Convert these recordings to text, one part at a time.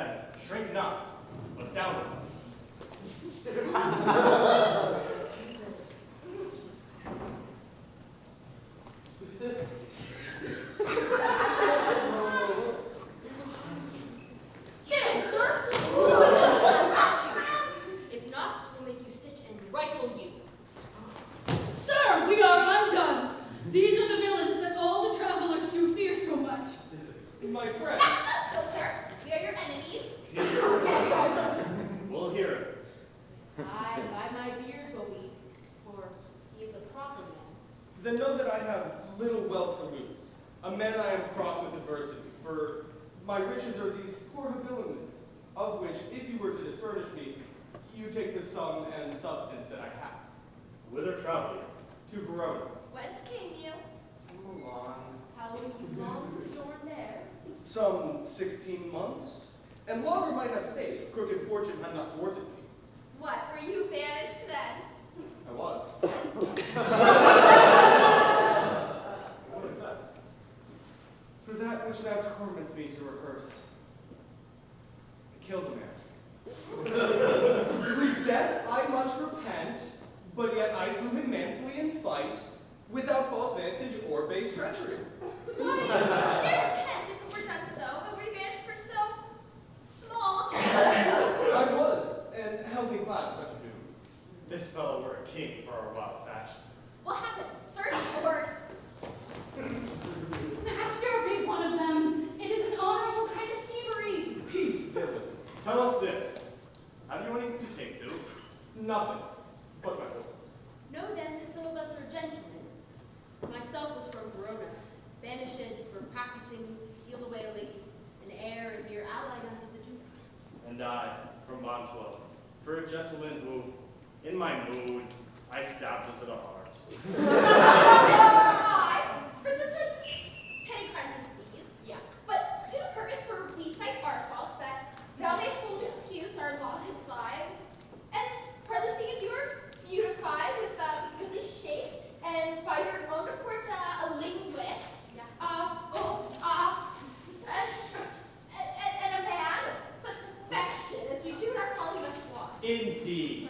men, shrink not, but down with them. Stand, sir! If not, we'll make you sit and rifle you. Sir, we are undone. These are the villains that all the travelers do fear so much. My friend. That's not so, sir. We are your enemies. Peace. We'll hear it. Aye, by my beard, Bowie, for he is a proper man. Then know that I have little wealth to lose. A man I am crossed with adversity, for my riches are these poor habiliments, of which, if you were to disfurnish me, you take the sum and substance that I have. Whither travel you? To Verona. Whence came you? Milan. How will you long sojourn there? Some 16 months. And longer might have stayed if crooked fortune had not thwarted me. What, were you banished thence? I was. What offense? For that which now torments me to rehearse. I killed a man. Whose death I much repent, but yet I slew him manfully in fight, without false vantage or base treachery. Why, never repent if it were done so, but were you banished for so small a offense? I was, and held me glad of such a doom. This fellow were a king for our wild faction. What happened? Sir, a word. Master, be one of them. It is an honorable kind of thievery. Peace, villain. Tell us this. Have you anything to take to? Nothing but my hope. Know then that some of us are gentlemen. Myself was from Verona, banished for practicing to steal away a lady, an heir and near ally unto the Duke. And I, from Montois, for a gentleman who, in my mood, I stabbed into the heart. Why? For such a petty crimes as these? Yeah. But to the purpose, for we cite our faults that thou may hold excuse our lawless lives, and partly seeing as you are beautified with goodly shape, and by your own report a linguist, and a man of such perfection as we do in our calling much want. Indeed,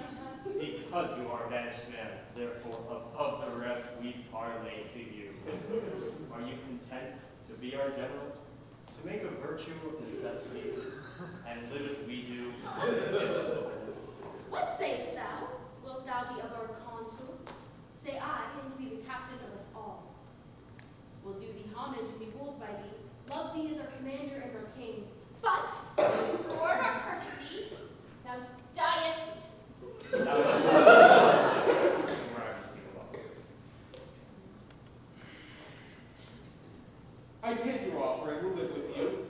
because you are a banished man, therefore above the rest we parlay to you. Are you content to be our general, to make a virtue of necessity, and live as we do in this wilderness? What sayest thou? Wilt thou be of our consul? Say I, and be the captain of us all. We'll do thee homage and be ruled by thee. Love thee as our commander and our king. But, scorn our courtesy, thou diest. I take your offer and will live with you,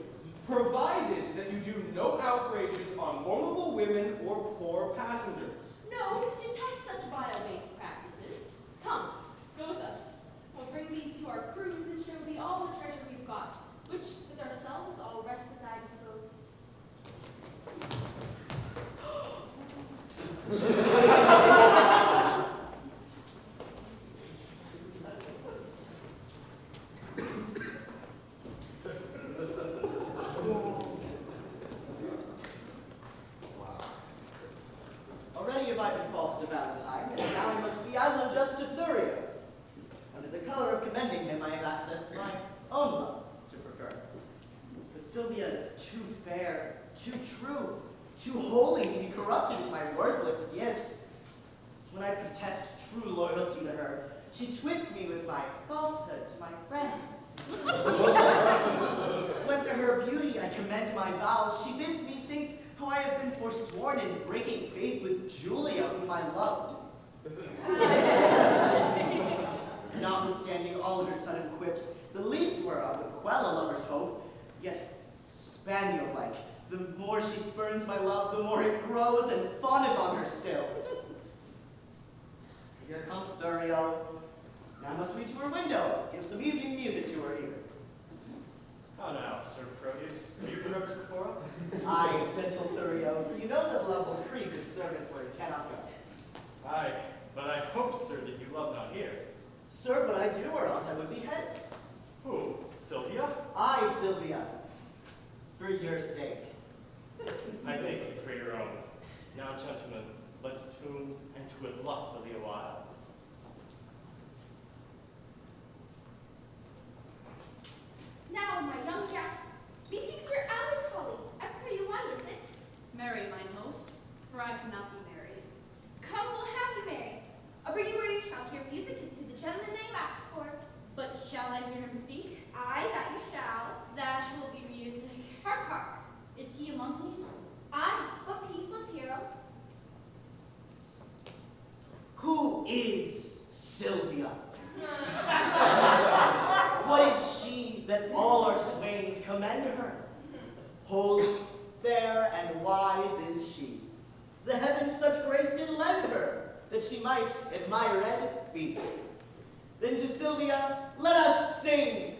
provided that you do no outrages on vulnerable women or poor passengers. No, we detest such vile-based practices. Come, go with us. We'll bring thee to our cruise and show thee all the treasure we've got, which, with ourselves, all rest at thy dispose. Already have I been false to Valentine, and now I must be as unjust to Thurio. Under the color of commending him, I have accessed my own love to prefer. But Sylvia is too fair, too true, too holy to be corrupted with my worthless gifts. When I protest true loyalty to her, she twits me with my falsehood to my friend. When to her beauty I commend my vows, she bids me think how I have been forsworn in breaking faith with Julia, whom I loved. Notwithstanding all her sudden quips, the least whereof would quell a lover's hope, yet spaniel-like, the more she spurns my love, the more it grows and fawneth on her still. Here comes Thurio. Now must we to her window, give some evening music to her ear. How now, Sir Proteus? Have you put before us? Aye, gentle Thurio, for you know that love will creep in service where it cannot go. Aye, but I hope, sir, that you love not here. Sir, but I do, or else I would be hence. Who? Sylvia? Aye, Sylvia, for your sake. Now, gentlemen, let's tune into it lustily a while. Now, my young guest, methinks you're melancholy. I pray you, why is it? Marry mine host, for I cannot be married. Come, we'll have you married. I'll bring you where you shall hear music and see the gentleman that you asked for. But shall I hear him speak? Aye, that you shall. That will be music. Hark, hark. Is he among these? Aye, what piece? Let's hear him. Who is Sylvia? What is she that all our swains commend her? Holy, fair, and wise is she. The heavens such grace did lend her, that she might admired be. Then to Sylvia let us sing.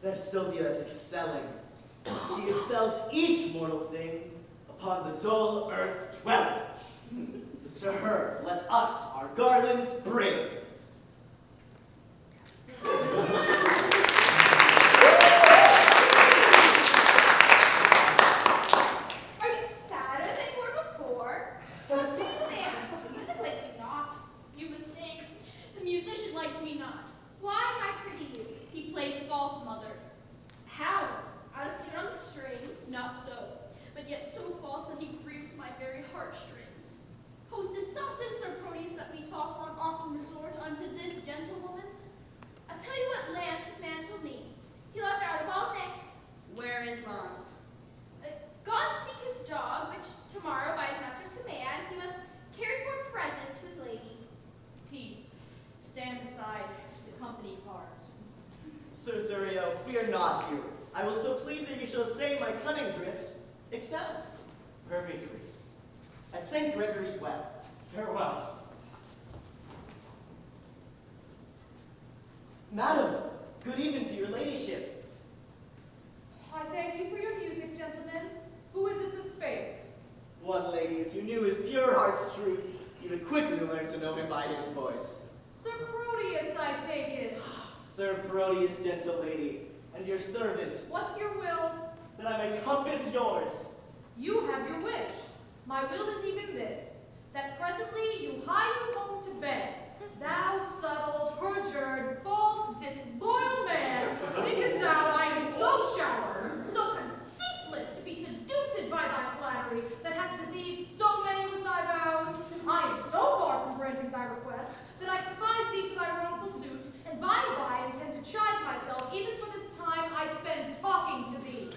That Sylvia is excelling. She excels each mortal thing upon the dull earth dwelling. To her let us our garlands bring. Are you sadder than you were before? How do you, ma'am? Music likes you not. You mistake. The musician likes me not. Why, my pretty youth? He plays false, mother. How? Out of tune on the strings? Not so, but yet so false that he grieves my very heartstrings. Hostess, doth this Sir Proteus that we talk on often resort unto this gentlewoman? I'll tell you what Lance, his man, told me. He left her out of all neck. Where is Lance? Gone to seek his dog, which tomorrow, by his master's command, he must carry for a present to his lady. Peace. Stand aside. The company parts. Sir Thurio, fear not you. I will so plead that you shall say my cunning drift excels. Where may to read? At St. Gregory's Well. Farewell. Madam, good even to your ladyship. I thank you for your music, gentlemen. Who is it that spake? One lady, if you knew his pure heart's truth, you would quickly learn to know him by his voice. Sir Proteus, I take it. Sir Proteus, gentle lady, and your servant, What's your will? that I may compass yours. You have your wish. My will is even this, that presently you hie you home to bed. Thou subtle, perjured, false, disloyal man, thinkest thou I am so shallow, so conceitfulness to be seduced by thy flattery, that hast deceived so many with thy vows? I am so far from granting thy request, that I despise thee for thy wrongful suit, and by and by intend to chide myself even for this time I spend talking to thee.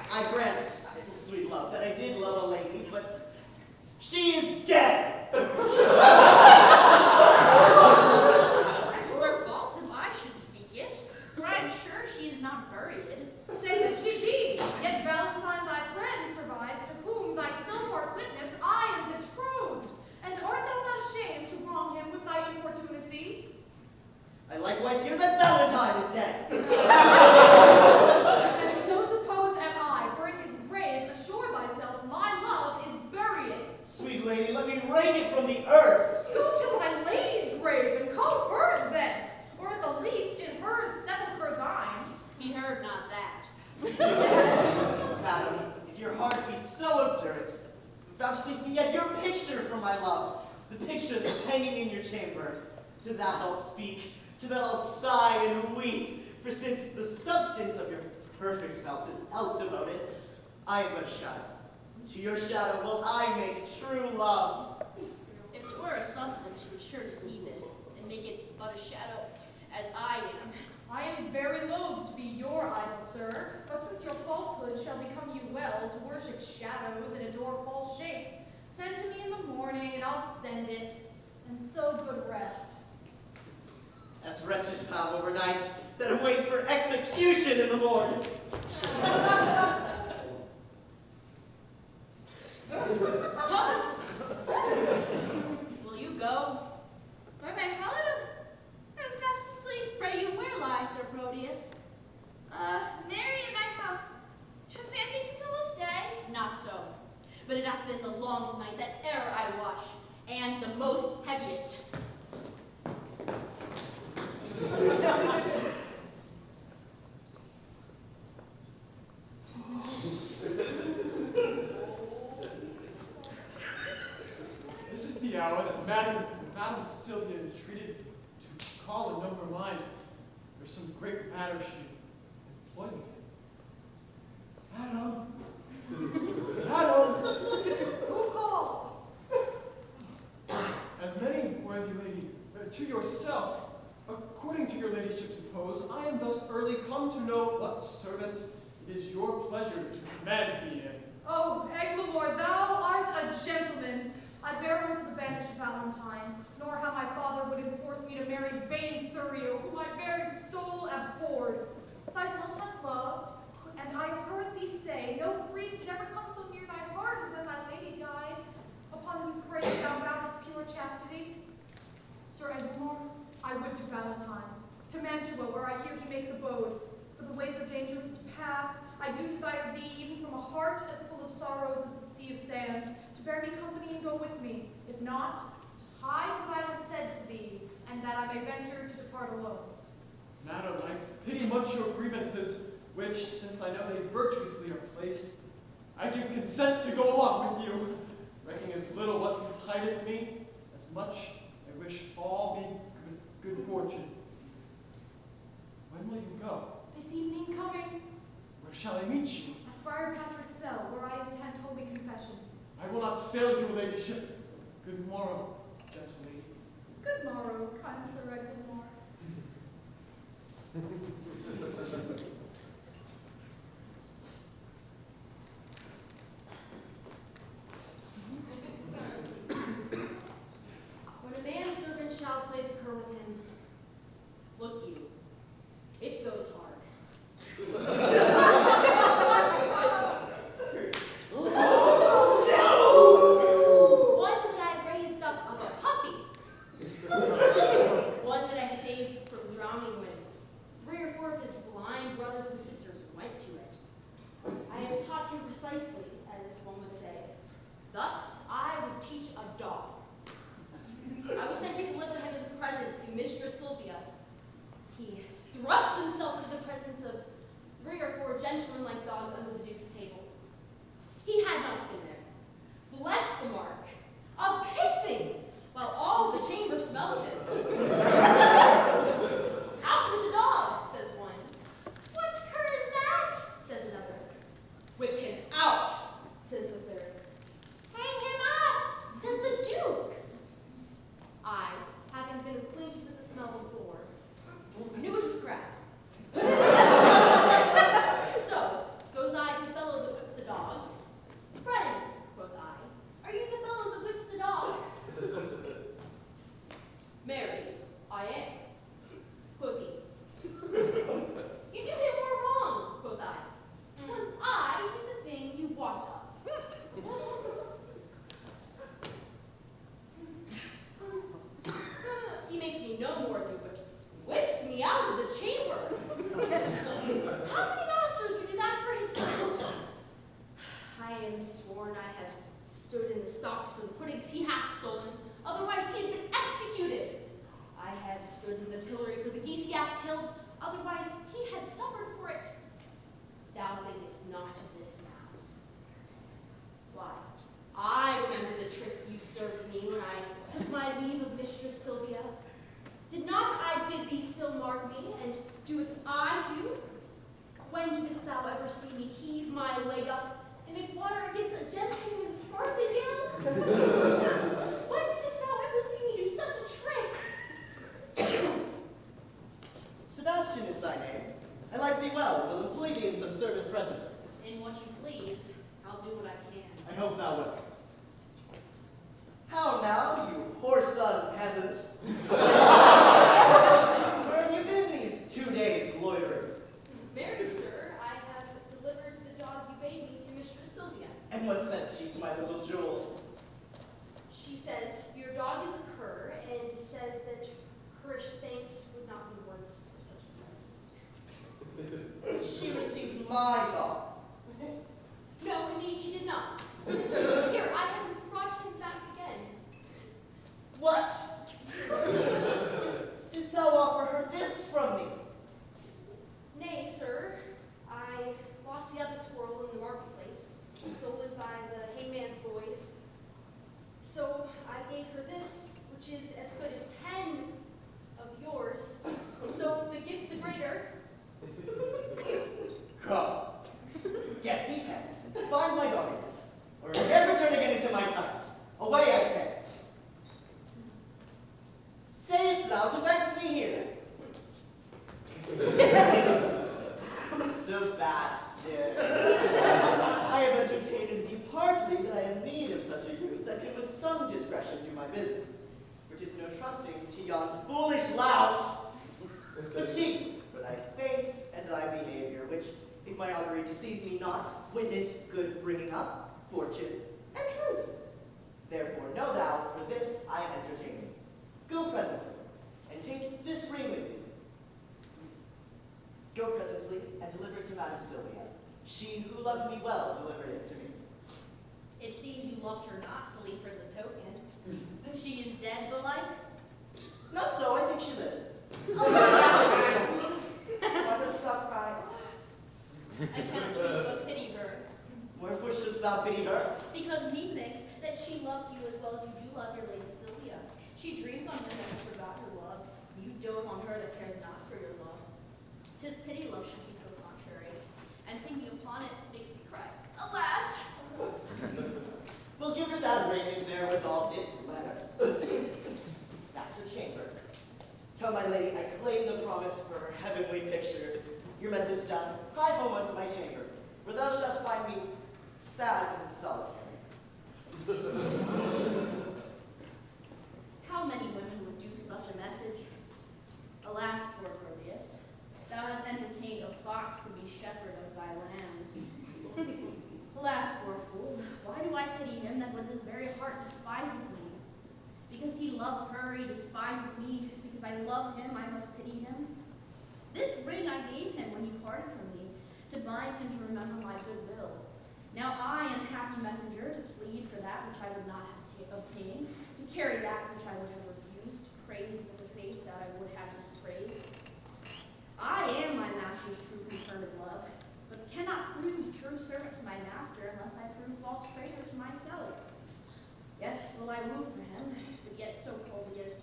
I grant, sweet love, that I did love a lady, but she is dead. Twere false if I should speak it, for I am sure she is not buried. Say that she be, yet Valentine thy friend survives, to whom thy self-art witness I am betrothed. And art thou not ashamed to wrong him with thy importunacy? I likewise hear that Valentine is dead. And so suppose am I, for in his grave assure thyself my love is buried. Sweet lady, let me rake it from the earth. Go to thy lady's grave and call hers thence, or at the least in hers sepulchre thine. He heard not that. Madam, if your heart be so obdurate, vouchsafe me yet your picture for my love, the picture that's hanging in your chamber. To that I'll speak, to that I'll sigh and weep, for since the substance of your perfect self is else devoted, I am but a shadow. To your shadow will I make true love. If 'twere a substance, you would sure deceive it, and make it but a shadow, as I am. I am very loath to be your idol, sir, but since your falsehood shall become you well to worship shadows and adore false shapes, send to me in the morning, and I'll send it, and so good rest. As wretches bound overnight, that await for execution in the morning. Host! Will you go? Why, my Helena, I was fast asleep. Pray you, where lies Sir Proteus? Mary in my house. Trust me, I think 'tis almost day. Not so. But it hath been the longest night that e'er I watched, and the most heaviest. hour that Madame Sylvia entreated to call and know her mind. There's some great matter she employed me in. Madam! Madam! Who calls? As many, worthy lady, to yourself, according to your ladyship's impose, I am thus early come to know what service it is your pleasure to command me in. Oh, Eglamour, thou art a gentleman. I bear unto the banished Valentine, nor how my father would enforce me to marry vain Thurio, whom my very soul abhorred. Thyself hast loved, and I have heard thee say, no grief did ever come so near thy heart as when thy lady died, upon whose grave thou vowest pure chastity. Sir Eglamour, I would to Valentine, to Mantua, where I hear he makes abode. For the ways are dangerous to pass, I do desire thee, even from a heart as full of sorrows as the sea of sands, to bear me company and go with me. If not, to hide what I have said to thee, and that I may venture to depart alone. Madam, I pity much your grievances, which, since I know they virtuously are placed, I give consent to go along with you, recking as little what betideth me, as much I wish all be good fortune. When will you go? This evening coming, Where shall I meet you? at Friar Patrick's cell, where I intend holy confession. I will not fail your ladyship. Good morrow, gentle lady. Good morrow, kind Sir Eglamour. When a manservant shall play the cur with him, look you, it goes hard. One that I raised up of a puppy. One that I saved from drowning when 3 or 4 of his blind brothers and sisters went to it. I have taught him precisely, as one would say. Thus, I would teach a dog. I was sent to deliver him as a present to Mistress Sylvia. He thrust himself into the presence of 3 or 4 gentleman-like dogs under the Duke's table. He had not been there. Bless the mark, a pissing, while all the chamber smelt him. Out with the dog, says one. What cur is that? Says another. Whip him out, says the third. Hang him up, says the Duke. I, having been acquainted with the smell before, knew it was crap. So, goes I to the fellow that whips the dogs. Friend, quoth I, are you the fellow that whips the dogs? Marry, I am, quoth he. You do him more wrong, quoth I. 'Twas I did the thing you wot of. He makes me no more ado, but whips me out of the chamber. How many masters would do that for his servant? I am sworn I have stood in the stocks for the puddings he hath stolen, otherwise he had been executed. I have stood in the pillory for the geese he hath killed, otherwise he had suffered for it. Thou thinkest not of this now. Why, I remember the trick you served me when I took my leave of Mistress Sylvia. Did not I bid thee still mark me, and do as I do? When didst thou ever see me heave my leg up and make water against a gentleman's heart again? When didst thou ever see me do such a trick? Sebastian is thy name. I like thee well, and will employ thee in some service present. In what you please, I'll do what I can. I hope thou wilt. How now, you whoreson peasant? Where have you been these 2 days loitering? Marry, sir, I have delivered the dog you bade me to Mistress Sylvia. And what says she to my little jewel? She says your dog is a cur, and says that currish thanks would not be worth for such a present. She received my dog. No, indeed she did not. Here, I have brought him back again. What? Didst thou offer her this from me? Nay, sir, I lost the other squirrel in the marketplace, stolen by the hangman's boys. So I gave her this Sebastian. I have entertained thee partly that I have need of such a youth that can with some discretion do my business, which is no trusting to yon foolish lout, but chiefly for thy face and thy behavior, which, if my augury deceive me not, witness good bringing up, fortune, and truth. Therefore know thou, for this I entertain thee. Go presently, and take this ring with thee. Go presently, and deliver it to Madam Sylvia. She who loved me well delivered it to me. It seems you loved her not to leave her the token. She is dead, belike? Not so, I think she lives. Alas! Why dost thou cry? I cannot choose but pity her, Wherefore shouldst thou pity her? because methinks that she loved you as well as you do love your lady Sylvia. She dreams on her that has forgot her love. You dote on her that cares not for your love. 'Tis pity love should be so contrary, and thinking upon it makes me cry. Alas! We'll give her that ring in there with all this letter. That's her chamber. Tell my lady I claim the promise for her heavenly picture. Your message done, hie home unto my chamber, where thou shalt find me sad and solitary. How many women would do such a message? Alas, poor Proteus, thou hast entertained a fox to be shepherd of thy lambs. Alas, poor fool, why do I pity him that with his very heart despiseth me? Because he loves her, he despiseth me. Because I love him, I must pity him. This ring I gave him when he parted from me, to bind him to remember my goodwill. Now I, unhappy messenger, to plead for that which I would not have obtained, to carry that which I would have refused, to praise the faith that I would have dispraised. I am my master's true confirmed love, but cannot prove true servant to my master unless I prove false traitor to myself. Yet will I woo for him, but yet so coldly as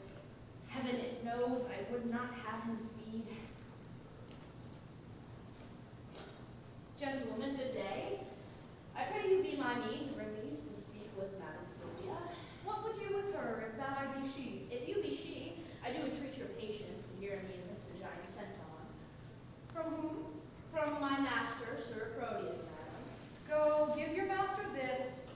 heaven it knows I would not have him speed. Gentlewoman, good day. I pray you be my mean to bring me to speak with Madam Sylvia. What would you with her, if that I be she? If you be she, I do entreat your patience to hear me a message I am sent on. From whom? From my master, Sir Proteus, madam. Go, give your master this.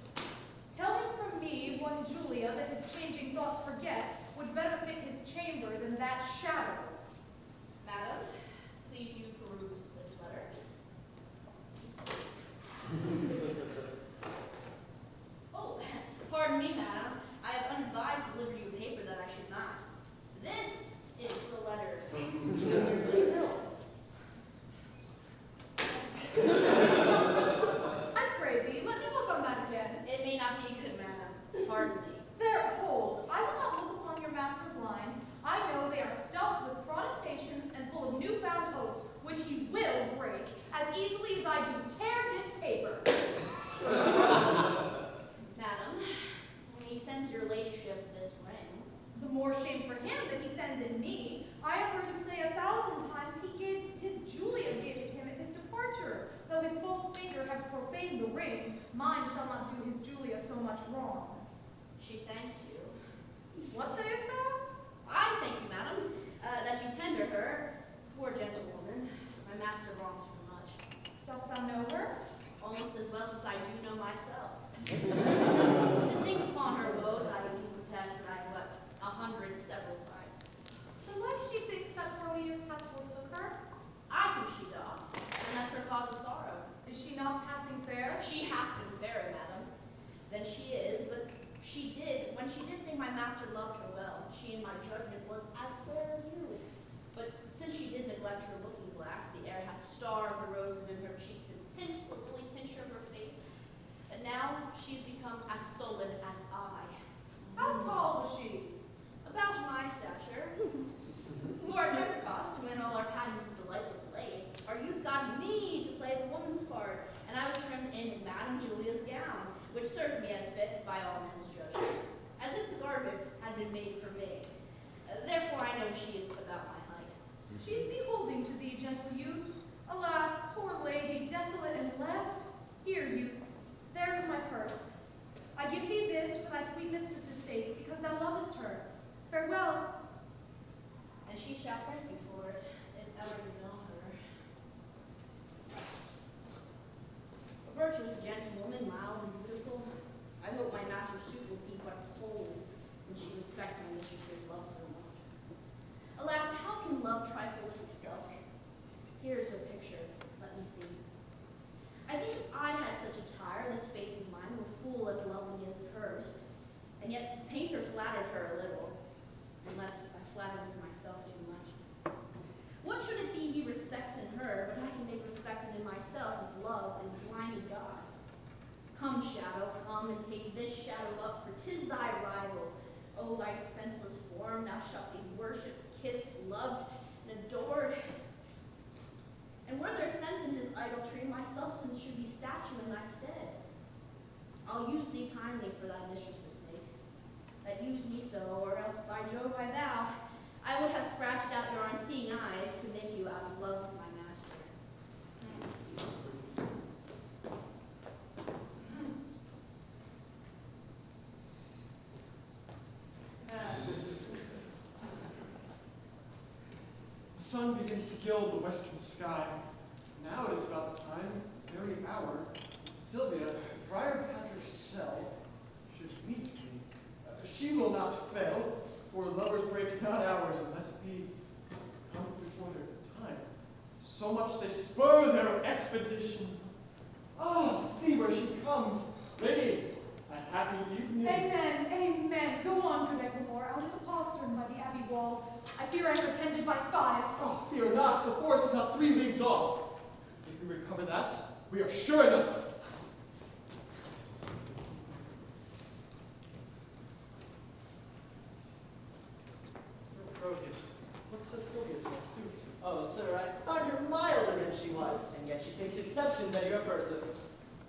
Tell him from me, one Julia, that his changing thoughts forget, would better fit his chamber than that shadow. Madam, please you peruse this letter. Oh, pardon me, madam. I have unadvised delivered you a paper that I should not. This is the letter. I pray thee, let me look on that again. It may not be good, madam. Pardon me. There, hold. I will not look upon your master's lines. I know they are stuffed with protestations and full of newfound oaths, which he will break as easily as I do tear this paper. Madam, when he sends your ladyship this ring, The more shame for him that he sends in me. I have heard him say 1,000 times his Julia gave it him at his departure. Though his false finger have profaned the ring, mine shall not do his Julia so much wrong. she thanks you. What sayest thou? I thank you, madam, that you tender her. Poor gentlewoman, my master wrongs her much. Dost thou know her? Almost as well as I do know myself. To think upon her woes, I do protest that I wept 100 several times. Belike she thinks that Proteus hath forsook her. I think she doth, and that's her cause of sorrow. Is she not passing fair? She hath been fairer, madam, than she is, but when she did think my master loved her well, she in my judgment was as fair as you. But since she did neglect her looking glass, the air has starved the roses in her cheeks and pinched the lily tincture of her face, and now she's become as sullen as I. How tall was she? About my stature. For at Pentecost, to win all our patterns of delightful play, our youth got me to play the woman's part, and I was trimmed in Madame Julia's gown, which served me as fit by all men's judgments, as if the garment had been made for me. Therefore I know she is about my height. She is beholding to thee, gentle youth. Alas, poor lady, desolate and left. Here, youth, there is my purse. I give thee this for thy sweet mistress's sake, because thou lovest her. Farewell. And she shall thank you for it, if ever you know her. virtuous gentlewoman, mild and beautiful. I hope my master's suit will be but cold, since she respects my mistress's love so much. Alas, how can love trifle with itself? Here's her picture. Let me see. I think if I had such attire, this face of mine were full as lovely as hers. And yet the painter flattered her a little, unless I flattered with myself too much. What should it be he respects in her, but I can make respected in myself if love is blinded God? Come, shadow, come and take this shadow up, for 'tis thy rival. O thy senseless form, thou shalt be worshipped, kissed, loved, and adored. And were there sense in his idolatry, my substance should be statue in thy stead. I'll use thee kindly for thy mistress's sake. That use me so, or else by Jove I vow, I would have scratched out your unseeing eyes to make you out of love with my master. The sun begins to gild the western sky. Now it is about the time, the very hour, that Sylvia, Friar Patrick's cell, should meet me. She will not fail, for lovers break not hours unless it be come before their time. So much they spur their expedition. Ah, see where she comes. Lady, a happy evening. Amen, amen. Go on, good Eglamour. Out at the postern by the abbey wall. I fear I am attended by spies. Oh, fear not, the forest is not 3 leagues off. If we recover that, we are sure enough. Sir Proteus, what says Sylvia to my suit? Oh, sir, I found her milder than she was, and yet she takes exceptions at your person.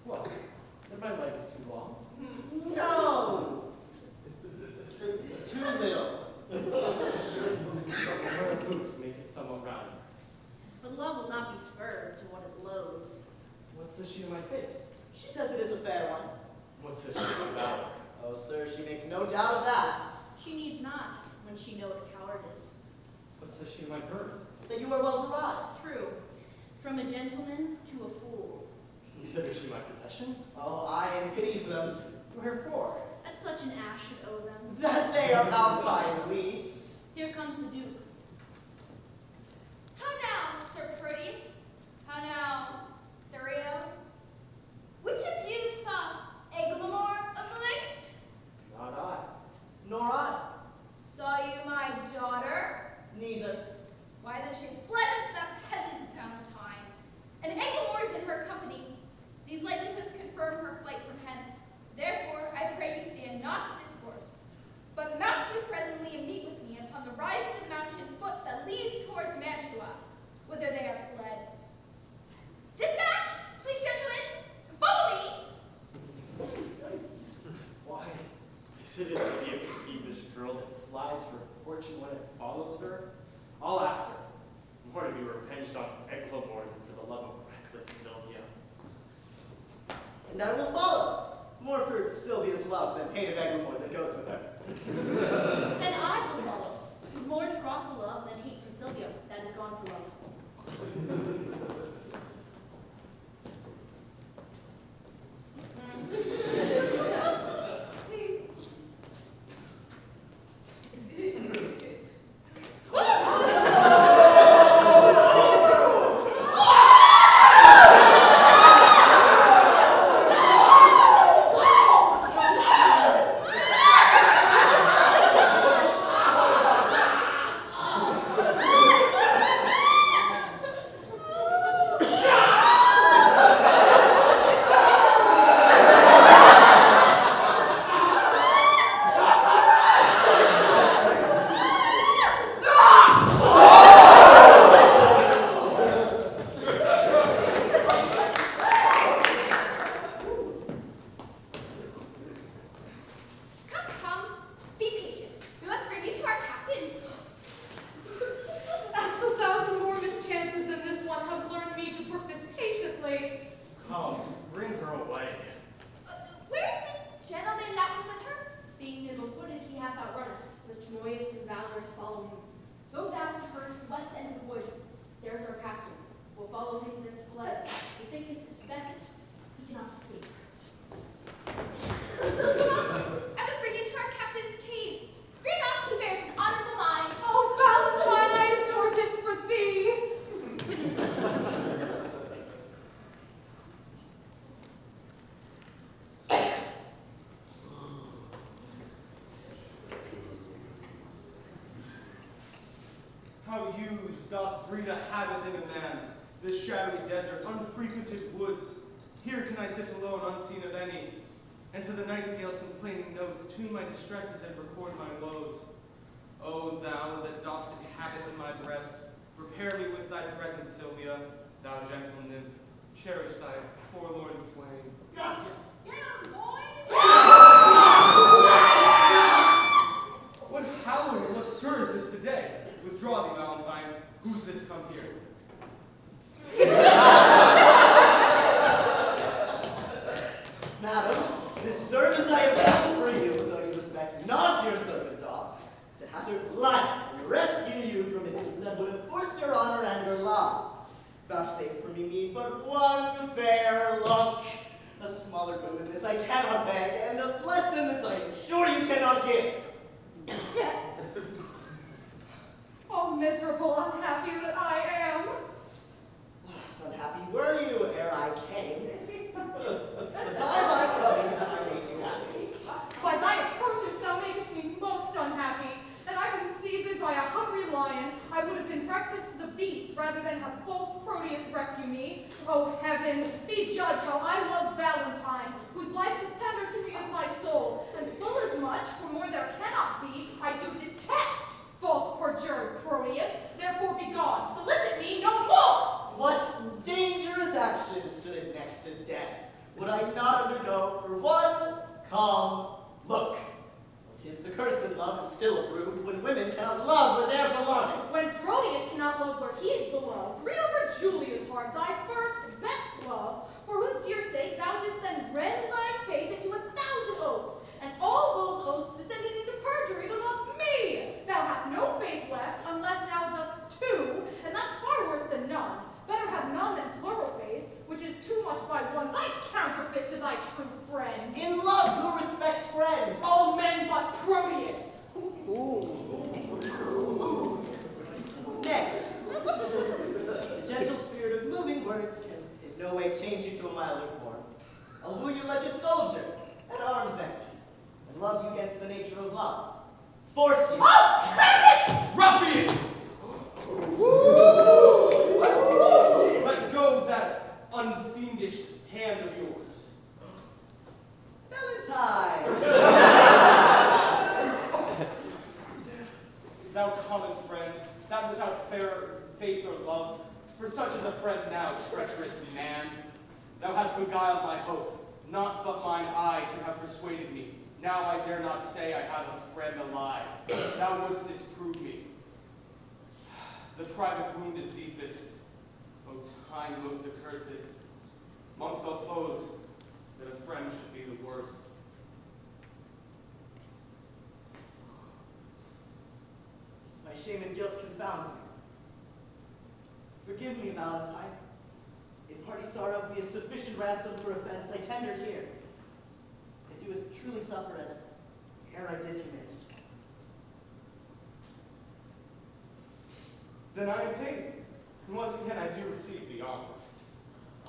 What? That my leg is too long? No! It's too little. Wear a boot to make it somewhat round. But love will not be spurred to what it loathes. What says she to my face? She says it is a fair one. What says she to valor? Oh, sir, she makes no doubt of that. She needs not, when she know it cowardice. What says she to my birth? That you are well to ride. True. From a gentleman to a fool. Consider she my possessions? Oh, I pities them. Wherefore? That such an ass should owe them. That they are out by lease. Here comes the Duke. How now, Sir Proteus? How now, Thurio? Which of you saw Eglamour of the late? Not I. Nor I. Saw you my daughter? Neither. Why then she has fled into that peasant Valentine, and Eglamour is in her company. These likelihoods confirm her flight from hence. Therefore, I pray you stand not to discourse, but mount you presently and meet with me upon the rising of the mountain foot that leads towards Mantua, whither they are fled. Dispatch, sweet gentlemen, and follow me. Why, this it is to be a peevish girl that flies her fortune when it follows her. All after, more to be revenged on Eglamour than for the love of reckless Sylvia. And I will follow. More for Sylvia's love than hate of Eglamour that goes with her. And I will follow. More to cross the love than hate for Sylvia, that is gone for love. There is our captain. We'll follow him thence fled. The thickest is Besset. He cannot escape. How use doth breed a habit in a man, this shadowy desert, unfrequented woods. Here can I sit alone, unseen of any, and to the nightingale's complaining notes tune my distresses and record my woes. O thou that dost inhabit in my breast, prepare me with thy presence, Sylvia, thou gentle nymph, cherish thy forlorn swain. Gotcha! Get 'em, boys! What howling and what stir is this today? Withdraw thee, Valentine. Who's this come here? Madam, this service I have done for you, though you respect not your servant doth, to hazard life and rescue you from it that would have forced your honor and your love. Vouchsafe for me meet but one fair look. A smaller boon than this I cannot beg, and of less than this I am sure you cannot give. Oh, miserable, unhappy that I am. Unhappy were you ere I came. But by my coming I made you happy. By thy approaches thou makest me most unhappy, and I've been seasoned by a hungry lion. I would have been breakfast to the beast rather than have false Proteus rescue me. Oh heaven, be judge how I love Valentine, whose life is tender to me as my soul, and full as much, for more there cannot be, I do detest false perjured Proteus. Therefore be gone, solicit me no more. What dangerous action stood next to death would I not undergo for one calm look? 'Tis the curse in love is still approved when women cannot love where they're belonging. When Proteus cannot love where he is beloved, read over Julia's heart, thy first best love, for whose dear sake thou didst then rend thy faith into 1,000 oaths, and all those oaths descended into perjury to love me. Thou hast no faith left, unless now dost two, and that's far worse than none. Better have none than plural faith, which is too much by one, thy counterfeit to thy true friend. In love, who respects friend? All men but Proteus. Nay, the gentle spirit of moving words can in no way change you to a milder form. I'll woo you like a soldier at arm's end, and love you against the nature of love. Force you. Oh, cricket! Ruffian! Let go that unfiendish hand of yours. Valentine! Thou common friend, that without fair faith or love, for such as a friend now, treacherous man. Thou hast beguiled my hopes, not but mine eye could have persuaded me. Now I dare not say I have a friend alive. Thou wouldst disprove me. The private wound is deepest, O time most accursed. Amongst all foes, that a friend should be the worst. My shame and guilt confounds me. Forgive me, Valentine. If hearty sorrow be a sufficient ransom for offense, I tender here. I do as truly suffer as ere I did commit. Then I am paid, and once again I do receive the honest.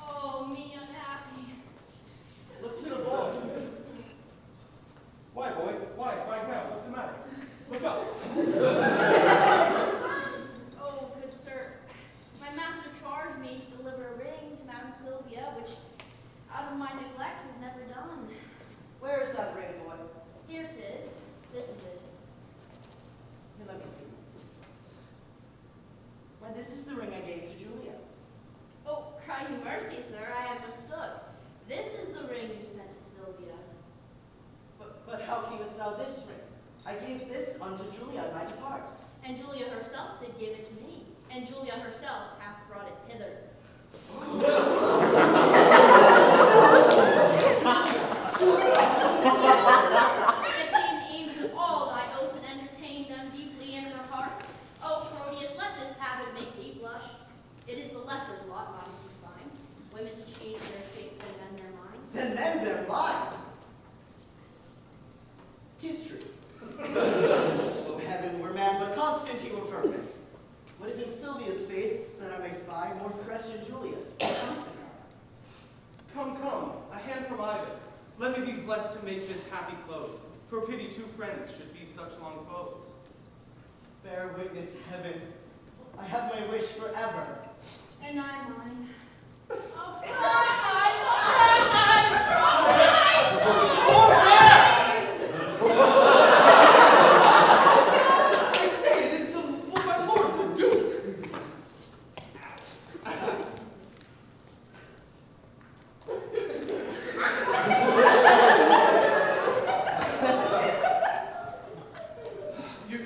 Oh, me unhappy. Look to the boy. Why, boy? Why? Right now? What's the matter? Look up. Oh, good sir. My master charged me to deliver a ring to Madame Sylvia, which, out of my neglect, was never done. Where is that ring, boy? Here it is. This is it. Here, let me see. Why, this is the ring I gave to Julia. Oh, cry you mercy, sir. I have mistook. This is the ring you sent to Sylvia. But how camest thou this ring? I gave this unto Julia at my depart. And Julia herself did give it to me. And Julia herself hath brought it hither. The queen aimed to all thy oaths and entertained them deeply in her heart. Oh, Proteus, let this habit make thee blush. It is the lesser lot modesty finds, women to change their shape and mend their minds. Then mend their minds. 'Tis true. Oh, heaven were man, but constant he were perfect. What is in Sylvia's face that I may spy, more fresh in Julia's? Come, come, a hand from either. Let me be blessed to make this happy close. For pity two friends should be such long foes. Bear witness, heaven, I have my wish forever. And I mine. I say it is my lord, the Duke.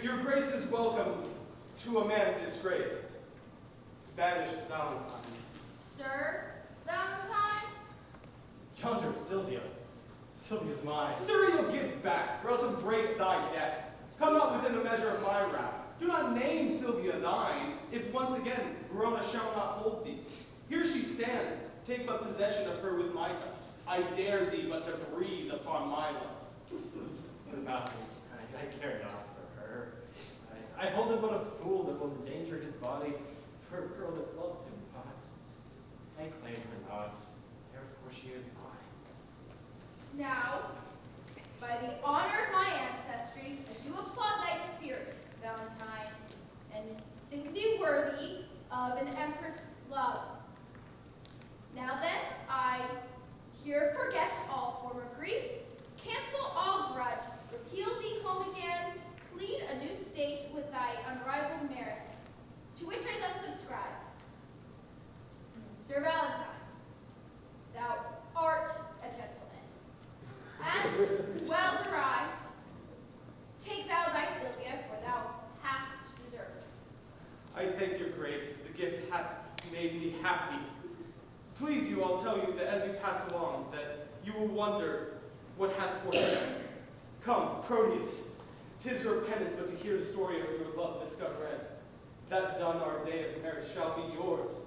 Your Grace is welcome to a man disgraced. Banished Valentine. Sir Valentine? Yonder, Sylvia. Sylvia's mine. Thurio, give back, or else embrace thy death. Come not within a measure of my wrath. Do not name Sylvia thine, if once again Verona shall not hold thee. Here she stands, take but possession of her with my touch. I dare thee but to breathe upon my love. Sir Valentine, I care not for her. I hold him but a fool that will endanger his body for a girl that loves him not. I claim her not, therefore she is mine. Now, by the honor of my ancestry, I do applaud thy spirit, Valentine, and think thee worthy of an empress' love. Now then, I here forget all former griefs, cancel all grudge, repeal thee home again, plead a new state with thy unrivaled merit, to which I thus subscribe. Sir Valentine, thou art a gentleman, and well derived. Take thou thy Sylvia, for thou hast deserved. I thank your grace, the gift hath made me happy. Please you, I'll tell you that as we pass along, that you will wonder what hath fortune. Come, Proteus, 'tis your penance but to hear the story of your love discovered. That done, our day of marriage shall be yours,